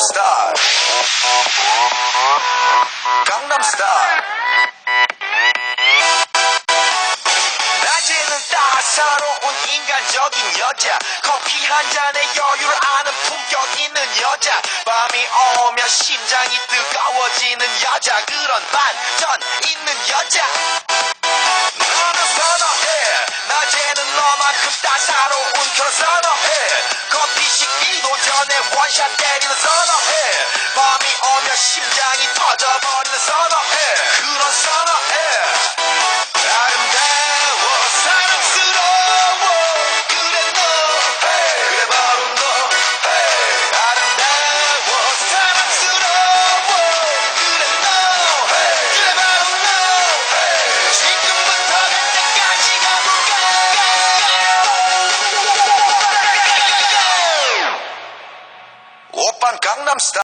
스타일 강남 스타일 낮에는 따사로운 인간적인 여자 커피 한 잔에 여유를 아는 품격 있는 여자 밤이 오면 심장이 뜨거워지는 여자 그런 반전 있는 여자 너는 선호해 낮에는 너만큼 따사로운 그런 선호해 커피 식기도 전에 원샷 때리는 선호해 밤이 오면 심장이 터져버리는 선호해 그런 선호해 아름다워 사랑스러워 그래 너 그래 바로 너 아름다워 사랑스러워 그래 너 그래 바로 너 지금부터 갈 때까지 가볼까 오빤 강남 스타일